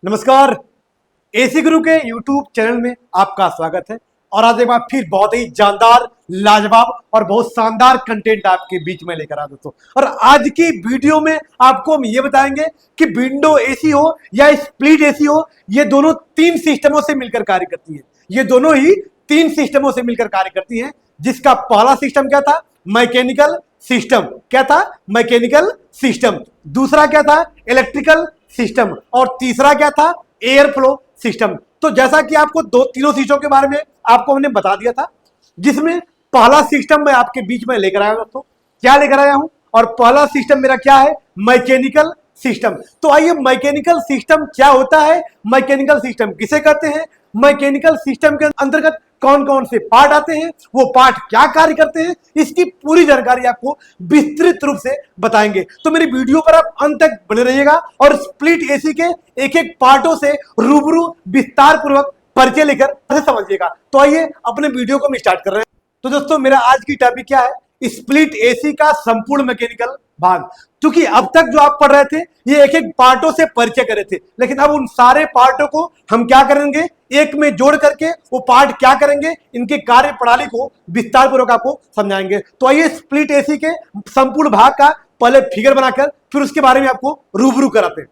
नमस्कार। एसी गुरु के YouTube channel में आपका स्वागत है। और आज एक बार फिर बहुत ही जानदार, लाजवाब और बहुत शानदार कंटेंट आपके बीच में लेकर आए दोस्तों। और आज की वीडियो में आपको हम ये बताएंगे कि विंडो एसी हो या स्प्लिट एसी हो, ये दोनों तीन सिस्टमों से मिलकर कार्य करती है। ये दोनों ही तीन सिस्टमों से मिलकर कार्य करती है, जिसका पहला सिस्टम क्या था? Mechanical system. क्या था? Mechanical system. दूसरा क्या था? Electrical system. और तीसरा क्या था? Air flow system. तो जैसा कि आपको तीनों सिस्टम के बारे में आपको हमने बता दिया था, जिसमें पहला सिस्टम मैं आपके बीच में लेकर आया दोस्तों। क्या लेकर आया हूं? और पहला सिस्टम मेरा क्या है? Mechanical system. तो आइए, मैकेनिकल सिस्टम क्या होता है, मैकेनिकल सिस्टम किसे कहते हैं, मैकेनिकल सिस्टम के अंतर्गत कौन कौन से पार्ट आते हैं, वो पार्ट क्या कार्य करते हैं, इसकी पूरी जानकारी आपको विस्तृत रूप से बताएंगे। तो मेरी वीडियो पर आप अंत तक बने रहिएगा और स्प्लिट एसी के एक एक पार्टों से रूबरू विस्तार पूर्वक परिचय लेकर समझिएगा। तो आइए अपने वीडियो को हम स्टार्ट कर रहे हैं। तो दोस्तों, मेरा आज की टॉपिक क्या है? स्प्लिट एसी का संपूर्ण मैकेनिकल भाग। क्योंकि अब तक जो आप पढ़ रहे थे, ये एक एक पार्टों से परिचय कर रहे थे, लेकिन अब उन सारे पार्टों को हम क्या करेंगे? एक में जोड़ करके वो पार्ट क्या करेंगे, इनके कार्य प्रणाली को विस्तार पूर्वक आपको समझाएंगे। तो आइए, स्प्लिट एसी के संपूर्ण भाग का पहले फिगर बनाकर फिर उसके बारे में आपको रूबरू कराते हैं।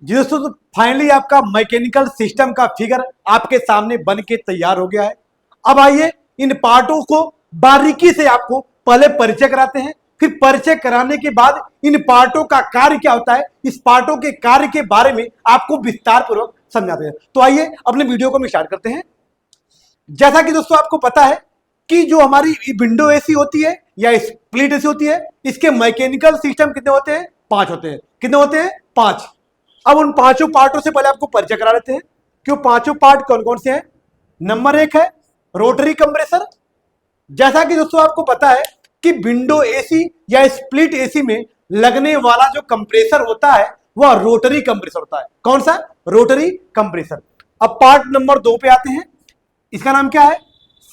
जी दोस्तों, तो फाइनली आपका मैकेनिकल सिस्टम का फिगर आपके सामने बन के तैयार हो गया है। अब आइए, इन पार्टों को बारीकी से आपको पहले परिचय कराते हैं। फिर परिचय कराने के बाद इन पार्टों का कार्य क्या होता है, इस पार्टों के कार्य के बारे में आपको विस्तार पूर्वक समझाते हैं। तो आइए अपने वीडियो को हम स्टार्ट करते हैं। जैसा कि दोस्तों आपको पता है कि जो हमारी विंडो एसी होती है या स्प्लिट एसी होती है, इसके मैकेनिकल सिस्टम कितने होते हैं? 5 होते हैं। कितने होते हैं? 5। अब उन पांचों पार्टों से पहले आपको परिचय करा लेते हैं कि वो पांचों पार्ट कौन कौन से हैं। नंबर 1 है रोटरी कंप्रेसर। जैसा कि दोस्तों आपको पता है कि विंडो एसी या स्प्लिट एसी में लगने वाला जो कंप्रेसर होता है वह रोटरी कंप्रेसर होता है। कौन सा? Rotary compressor. अब पार्ट नंबर 2 पे आते हैं। इसका नाम क्या है?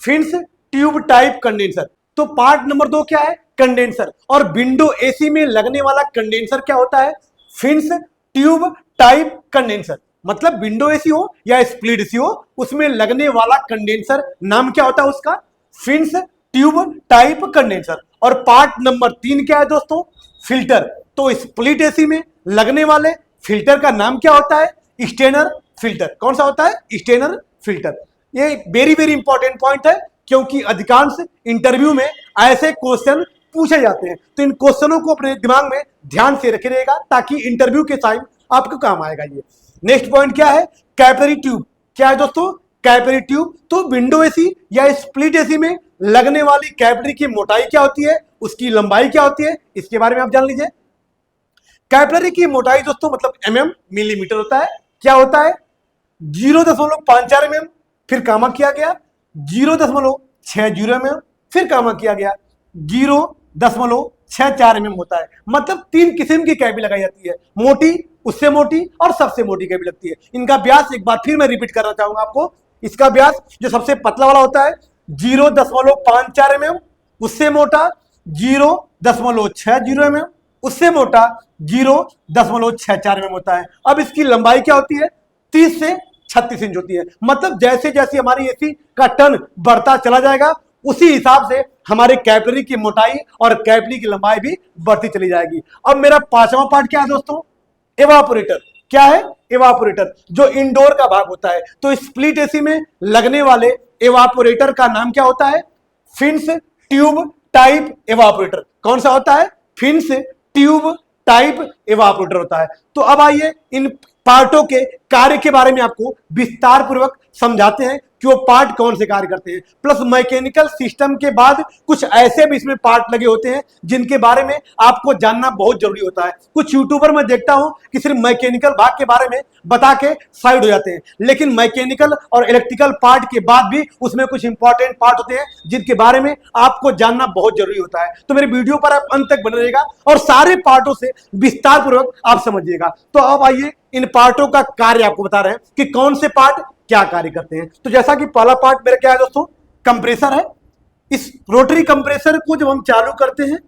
Fins tube type condenser. तो पार्ट नंबर 2 क्या है? कंडेंसर। और विंडो एसी में लगने वाला कंडेंसर क्या होता है? Fins tube type condenser. मतलब विंडो एसी हो या स्प्लिट एसी हो, उसमें लगने वाला कंडेंसर नाम क्या होता है उसका? Fins tube type condenser. और पार्ट नंबर 3 क्या है दोस्तों? फिल्टर। तो स्प्लिट एसी में लगने वाले फिल्टर का नाम क्या होता है? Strainer filter. कौन सा होता है? Strainer filter. ये वेरी वेरी इंपॉर्टेंट पॉइंट है, क्योंकि अधिकांश इंटरव्यू में ऐसे क्वेश्चन पूछे जाते हैं। तो इन क्वेश्चनों को अपने दिमाग में ध्यान से रखे रहेगा, ताकि इंटरव्यू के टाइम आपको काम आएगा। ये नेक्स्ट पॉइंट क्या है? Capillary tube. क्या है दोस्तों? Capillary tube. तो विंडो एसी या स्प्लिट एसी में लगने वाली कैपिलरी की मोटाई क्या होती है, उसकी लंबाई क्या होती है, इसके बारे में आप जान लीजिए। कैपिलरी की मोटाई दोस्तों मतलब mm मिलीमीटर होता है। क्या होता है? 0.54 mm, फिर कामा किया गया 0.60 mm, फिर कामा किया गया 0.64 mm होता है। मतलब 3 किस्म की कैपी लगाई जाती है, मोटी, उससे मोटी और सबसे मोटी कैप लगती है। इनका व्यास एक बार फिर मैं रिपीट करना चाहूंगा आपको। इसका व्यास जो सबसे पतला वाला होता है 0.54 mm, उससे मोटा 0.60 mm, उससे मोटा 0.64 mm होता है। अब इसकी लंबाई क्या होती है? 30 से 36 इंच होती है। मतलब जैसे जैसे हमारी एसी का टन बढ़ता चला जाएगा उसी हिसाब से हमारे कैपिलरी की मोटाई और कैपिलरी की लंबाई भी बढ़ती चली जाएगी। अब मेरा पांचवा पार्ट क्या है दोस्तों? एवापोरेटर। क्या है? एवापोरेटर, जो इंडोर का भाग होता है। तो स्प्लिट एसी में लगने वाले एवापोरेटर का नाम क्या होता है? Fins tube type evaporator. कौन सा होता है? फिन्स ट्यूब टाइप एवापोरेटर होता है। तो अब आइए इन पार्टों के कार्य के बारे में आपको विस्तार पूर्वक समझाते हैं कि वो पार्ट कौन से कार्य करते हैं। प्लस मैकेनिकल सिस्टम के बाद कुछ ऐसे भी इसमें पार्ट लगे होते हैं जिनके बारे में आपको जानना बहुत जरूरी होता है। कुछ यूट्यूबर मैं देखता हूं कि सिर्फ मैकेनिकल भाग के बारे में बता के साइड हो जाते हैं, लेकिन मैकेनिकल और इलेक्ट्रिकल पार्ट के बाद भी उसमें कुछ इंपॉर्टेंट पार्ट होते हैं जिनके बारे में आपको जानना बहुत जरूरी होता है। तो मेरे वीडियो पर आप अंत तक बने रहिएगा और सारे पार्टों से विस्तार पूर्वक आप समझिएगा। तो अब आइए इन पार्टों का कार्य आपको बता रहे हैं कि कौन से पार्ट क्या कार्य करते हैं। तो जैसा कि पहला पार्ट मेरा क्या है दोस्तों? कंप्रेसर है। इस रोटरी कंप्रेसर को जब हम चालू करते हैं,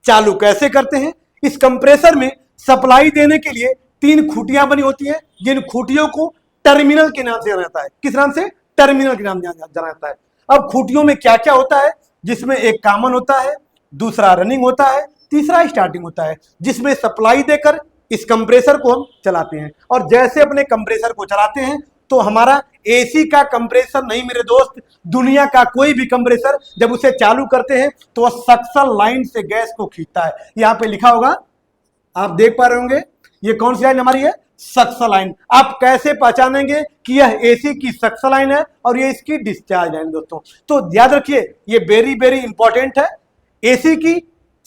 चालू कैसे करते हैं? इस कंप्रेसर में सप्लाई देने के लिए 3 खूंटियां बनी होती हैं, जिन खूंटियों को टर्मिनल के नाम से जाना जाता है। किस नाम से? टर्मिनल के नाम से जाना जाता है। अब खूंटियों में क्या क्या होता है? जिसमें एक कॉमन होता है, दूसरा रनिंग होता है, तीसरा स्टार्टिंग होता है, जिसमें सप्लाई देकर इस कंप्रेसर को हम चलाते हैं। और जैसे अपने कंप्रेसर को चलाते हैं तो हमारा एसी का कंप्रेसर नहीं मेरे दोस्त, दुनिया का कोई भी कंप्रेसर जब उसे चालू करते हैं तो वह सक्शन लाइन से गैस को खींचता है। यहां पे लिखा होगा, आप देख पा रहे होंगे, ये कौन सी लाइन हमारी है? Suction line. आप कैसे पहचानेंगे कि यह एसी की सक्शन लाइन है और ये इसकी डिस्चार्ज लाइन दोस्तों? तो याद रखिए, ये वेरी वेरी इंपॉर्टेंट है। एसी की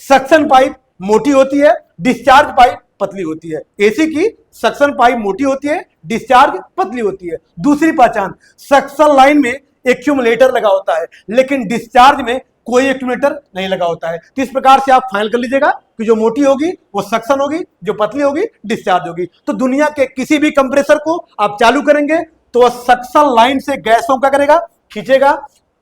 सक्शन पाइप मोटी होती है, डिस्चार्ज पाइप पतली होती है। एसी की सक्शन पाइप मोटी होती है, डिस्चार्ज पतली होती है। दूसरी पहचान, सक्शन लाइन में एक्यूमुलेटर लगा होता है, लेकिन डिस्चार्ज में कोई एक्यूमुलेटर नहीं लगा होता है। तो इस प्रकार से आप फाइनल कर लीजिएगा कि जो मोटी होगी वो सक्शन होगी, जो पतली होगी डिस्चार्ज होगी। तो दुनिया के किसी भी कंप्रेसर को आप चालू करेंगे तो वह सक्शन लाइन से गैसों का करेगा, खींचेगा,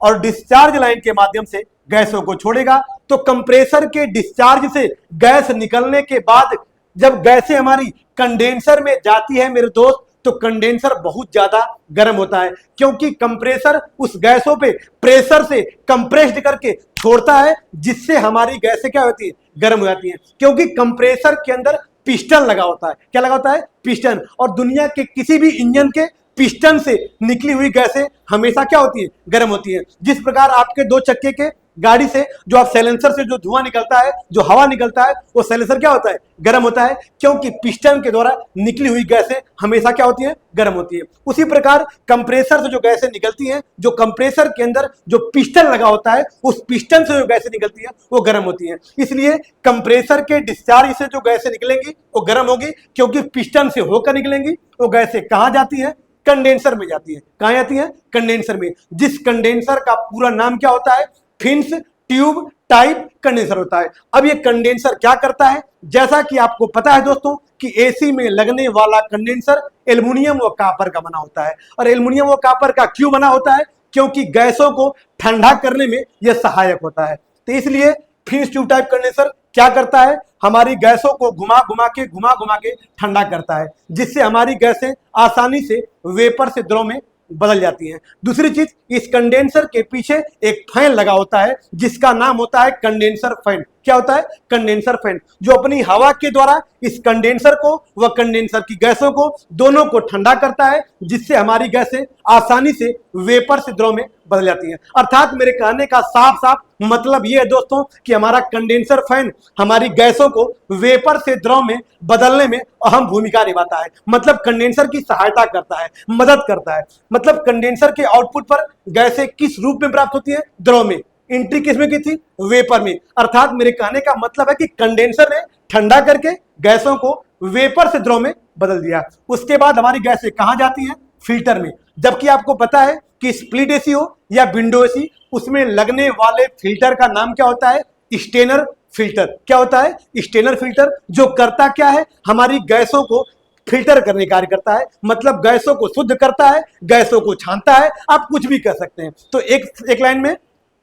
और डिस्चार्ज लाइन के माध्यम से गैसों को छोड़ेगा। तो कंप्रेसर के डिस्चार्ज से गैस निकलने के बाद जब गैसें हमारी कंडेंसर में जाती है मेरे दोस्त, तो कंडेंसर बहुत ज्यादा गर्म होता है, क्योंकि कंप्रेसर उस गैसों पे प्रेशर से कंप्रेस्ड करके छोड़ता है, जिससे हमारी गैसें क्या होती है? गर्म हो जाती हैं। क्योंकि कंप्रेसर के अंदर पिस्टन लगा होता है। क्या लगा होता है? पिस्टन। और दुनिया के किसी भी इंजन के पिस्टन से निकली हुई गैसें हमेशा क्या होती है? गर्म होती है। जिस प्रकार आपके 2 चक्के के गाड़ी से जो आप साइलेंसर से जो धुआं निकलता है, जो हवा निकलता है, वो साइलेंसर क्या होता है? गर्म होता है, क्योंकि पिस्टन के द्वारा निकली हुई गैसें हमेशा क्या होती है? गर्म होती है। उसी प्रकार कंप्रेसर से जो गैसें निकलती हैं, जो कंप्रेसर के अंदर जो पिस्टन लगा होता है, उस पिस्टन से जो गैसें निकलती है वो गर्म होती है। इसलिए कंप्रेसर के डिस्चार्ज से जो गैसें निकलेंगी वो गर्म होगी, क्योंकि पिस्टन से होकर निकलेंगी। वो गैसें कहां जाती है? कंडेंसर में जाती है। कहां जाती है? कंडेंसर में। जिस कंडेंसर का पूरा नाम क्या होता है? फिन्स ट्यूब टाइप कंडेंसर होता है। अब ये कंडेंसर क्या करता है? जैसा कि आपको पता है दोस्तों कि एसी में लगने वाला कंडेंसर एल्युमिनियम व कॉपर का बना होता है। और एल्युमिनियम व कॉपर का क्यों बना होता है? क्योंकि गैसों को ठंडा करने में यह सहायक होता है। तो इसलिए फिन्स ट्यूब टाइप कंडेंसर क्या करता है? हमारी गैसों को घुमा घुमा के ठंडा करता है, जिससे हमारी गैसें आसानी से वेपर से द्रव में बदल जाती हैं। दूसरी चीज, इस कंडेंसर के पीछे एक फैन लगा होता है जिसका नाम होता है कंडेंसर फैन। क्या होता है? कंडेंसर फैन, जो अपनी हवा के द्वारा इस कंडेंसर को व कंडेंसर की गैसों को दोनों को ठंडा करता है, जिससे हमारी गैसें आसानी से वेपर से द्रव में बदल जाती हैं। अर्थात मेरे कहने का साफ साफ मतलब यह है दोस्तों कि हमारा कंडेंसर फैन हमारी गैसों को वेपर से द्रव में बदलने में अहम भूमिका निभाता है। मतलब कंडेंसर की सहायता करता है, मदद करता है। मतलब कंडेंसर के आउटपुट पर गैसें किस रूप में प्राप्त होती है? द्रव में। एंट्री किसमें की थी? वेपर में। अर्थात मेरे कहने का मतलब है कि कंडेंसर ने ठंडा करके गैसों को वेपर से द्रव में बदल दिया। उसके बाद हमारी गैसें कहां जाती हैं? फिल्टर में। जबकि आपको पता है कि स्प्लिट एसी हो या विंडो एसी, उसमें लगने वाले फिल्टर का नाम क्या होता है? Strainer filter. क्या होता है? Strainer filter. जो करता क्या है? हमारी गैसों को फिल्टर करने का कार्य करता है, मतलब गैसों को शुद्ध करता है, गैसों को छानता है, आप कुछ भी कह सकते हैं। तो एक लाइन में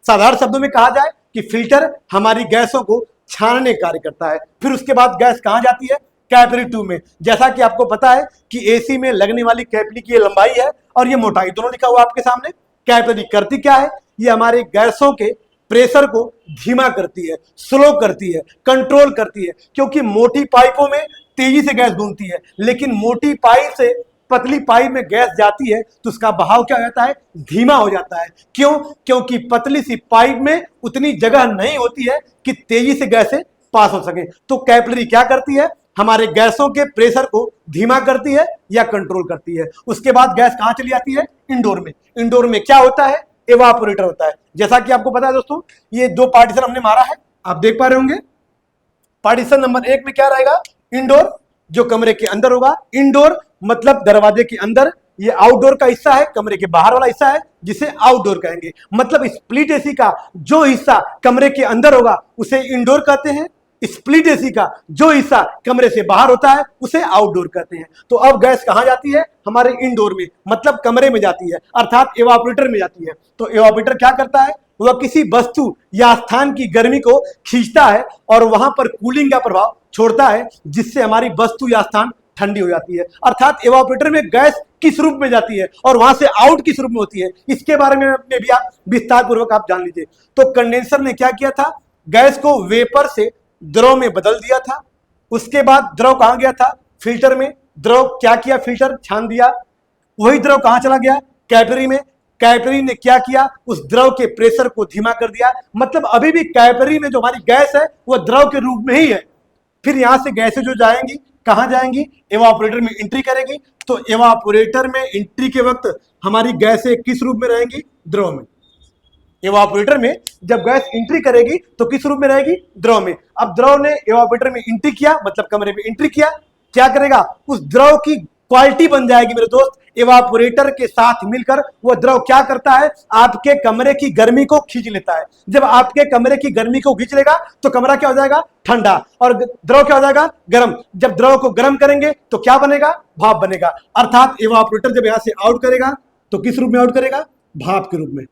साधारण शब्दों में कहा जाए कि फिल्टर हमारी गैसों को छानने का कार्य करता है। फिर उसके बाद गैस कहां जाती है? कैपिलरी ट्यूब में। जैसा कि आपको पता है कि एसी में लगने वाली कैपिलरी की ये लंबाई है और ये मोटाई, दोनों लिखा हुआ आपके सामने। कैपिलरी करती क्या है? ये हमारे गैसों के प्रेशर को धीमा करती है, स्लो करती है, कंट्रोल करती है, क्योंकि मोटी पाइपों में तेजी से गैस घूमती है, लेकिन मोटी पाइप से पतली पाइप में गैस जाती है तो उसका बहाव क्या हो जाता है? धीमा हो जाता है। क्यों? क्योंकि पतली सी पाइप में उतनी जगह नहीं होती है कि तेजी से गैसें पास हो सके। तो कैपिलरी क्या करती है? हमारे गैसों के प्रेशर को धीमा करती है या कंट्रोल करती है। उसके बाद गैस कहां चली जाती है? इंडोर में। इंडोर में क्या होता है? एवापोरेटर होता है। जैसा कि आपको पता है दोस्तों, ये दो पार्टीशन हमने मारा है, आप देख पा रहे होंगे। पार्टीशन नंबर 1 में क्या रहेगा? इंडोर, जो कमरे के अंदर होगा। इंडोर मतलब दरवाजे के अंदर। ये आउटडोर का हिस्सा है, कमरे के बाहर वाला हिस्सा है, जिसे आउटडोर कहेंगे। मतलब स्प्लिट एसी का जो हिस्सा कमरे के अंदर होगा उसे इंडोर कहते हैं। स्प्लिट एसी का जो हिस्सा कमरे से बाहर होता है उसे आउटडोर कहते हैं। तो अब गैस कहां जाती है? हमारे इंडोर में, मतलब कमरे में जाती है, अर्थात एवापोरेटर में जाती है। तो एवापोरेटर क्या करता है? वह किसी वस्तु या स्थान की गर्मी को खींचता है और वहां पर कूलिंग का प्रभाव छोड़ता है, जिससे हमारी वस्तु या स्थान ठंडी हो जाती है। अर्थात एवापोरेटर में गैस किस रूप में जाती है और वहां से आउट किस रूप में होती है, इसके बारे में भी आप विस्तार पूर्वक आप जान लीजिए। तो कंडेंसर ने क्या किया था? गैस को वेपर से द्रव में बदल दिया था। उसके बाद द्रव कहां गया था? फिल्टर में। द्रव क्या किया? फिल्टर छान दिया। वही द्रव कहां चला गया? कैपिलरी में। कैपिलरी ने क्या किया? उस द्रव के प्रेशर को धीमा कर दिया। मतलब अभी भी कैपिलरी में जो हमारी गैस है वह द्रव के रूप में ही है। फिर यहां से गैसें जो जाएंगी कहां जाएंगी? एवापोरेटर में एंट्री करेगी। तो एवापोरेटर में एंट्री के वक्त हमारी गैसें किस रूप में रहेंगी? द्रव में। एवापोरेटर में जब गैस एंट्री करेगी तो किस रूप में रहेगी? द्रव में। अब द्रव ने एवापोरेटर में एंट्री किया, मतलब कमरे में एंट्री किया, क्या करेगा? उस द्रव की क्वालिटी बन जाएगी मेरे दोस्त। एवापोरेटर के साथ मिलकर वह द्रव क्या करता है? आपके कमरे की गर्मी को खींच लेता है। जब आपके कमरे की गर्मी को खींच लेगा तो कमरा क्या हो जाएगा? ठंडा, और द्रव क्या हो जाएगा? गर्म। जब द्रव को गर्म करेंगे तो क्या बनेगा? भाप बनेगा। अर्थात एवापोरेटर जब यहां से आउट करेगा तो किस रूप में आउट करेगा? भाप के रूप में,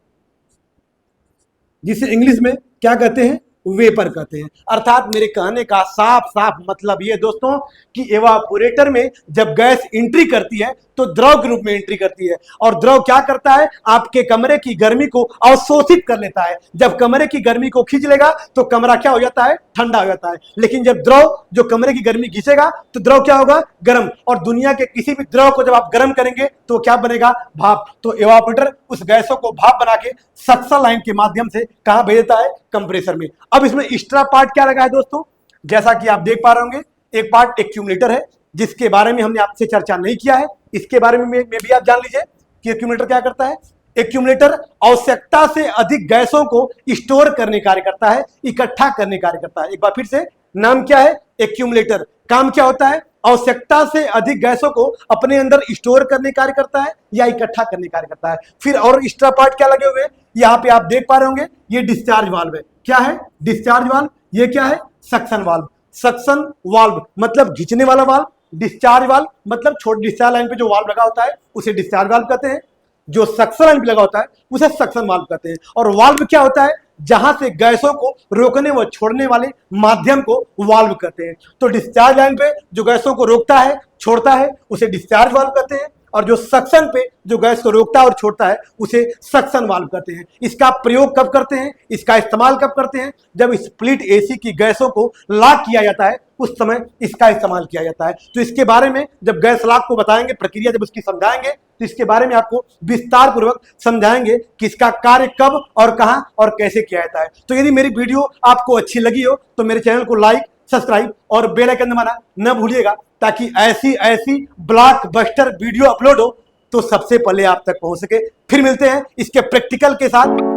जिसे इंग्लिश में क्या कहते हैं? वेपर कहते हैं। अर्थात मेरे कहने का साफ साफ मतलब ये दोस्तों कि एवापोरेटर में जब गैस एंट्री करती है तो द्रव के रूप में एंट्री करती है, और द्रव क्या करता है? आपके कमरे की गर्मी को अवशोषित कर लेता है। जब कमरे की गर्मी को खींच लेगा तो कमरा क्या हो जाता है? ठंडा हो जाता है। लेकिन जब द्रव जो कमरे की गर्मी खींचेगा तो द्रव क्या होगा? गर्म। और दुनिया के किसी भी द्रव को जब आप गर्म करेंगे तो क्या बनेगा? भाप। तो एवापोरेटर उस गैसों को भाप बना के सक्शन लाइन के माध्यम से कहां भेज देता है? कंप्रेसर में। अब इसमें एक्स्ट्रा पार्ट क्या लगा है दोस्तों? जैसा कि आप देख पा रहे होंगे, एक पार्ट एक्यूमुलेटर है, जिसके बारे में हमने आपसे चर्चा नहीं किया है। इसके बारे में भी आप जान लीजिए कि एक्यूमुलेटर क्या करता है। एक्यूमुलेटर आवश्यकता से अधिक गैसों को स्टोर करने कार्य करता है, इकट्ठा करने कार्य करता है। एक बार फिर से, नाम क्या है? एक्यूमुलेटर। काम क्या होता है? आवश्यकता से अधिक गैसों को अपने अंदर स्टोर करने कार्य करता है या इकट्ठा करने कार्य करता है। फिर और एक्स्ट्रा पार्ट क्या लगे हुए हैं? यहाँ पे आप देख पा रहे होंगे, ये डिस्चार्ज वाल्व है। क्या है? Discharge valve. ये क्या है? Suction valve. सक्शन वाल्व मतलब खींचने वाला वाल्व। डिस्चार्ज वाल्व मतलब छोटी डिस्चार्ज लाइन पे जो वाल्व लगा होता है उसे डिस्चार्ज वाल्व कहते हैं। जो सक्शन लाइन पे लगा होता है उसे सक्शन वाल्व कहते हैं। और वाल्व क्या होता है? जहां से गैसों को रोकने व छोड़ने वाले माध्यम को वाल्व कहते हैं। तो डिस्चार्ज लाइन पे जो गैसों को रोकता है, छोड़ता है, उसे डिस्चार्ज वाल्व कहते हैं। और जो सक्शन पे जो गैस को रोकता है और छोड़ता है उसे सक्शन वाल्व कहते हैं। इसका प्रयोग कब करते हैं? इसका इस्तेमाल कब करते हैं? जब स्प्लिट एसी की गैसों को लॉक किया जाता है उस समय इसका इस्तेमाल किया जाता है। तो इसके बारे में जब गैस लॉक को बताएंगे, प्रक्रिया जब उसकी समझाएंगे, तो इसके बारे में आपको विस्तार पूर्वक समझाएंगे कि इसका कार्य कब और कहां और कैसे किया जाता है। तो यदि मेरी वीडियो आपको अच्छी लगी हो तो मेरे चैनल को लाइक, सब्सक्राइब और बेल आइकन दबाना न भूलिएगा, ताकि ऐसी ऐसी ब्लॉकबस्टर वीडियो अपलोड हो तो सबसे पहले आप तक पहुंच सके। फिर मिलते हैं इसके प्रैक्टिकल के साथ।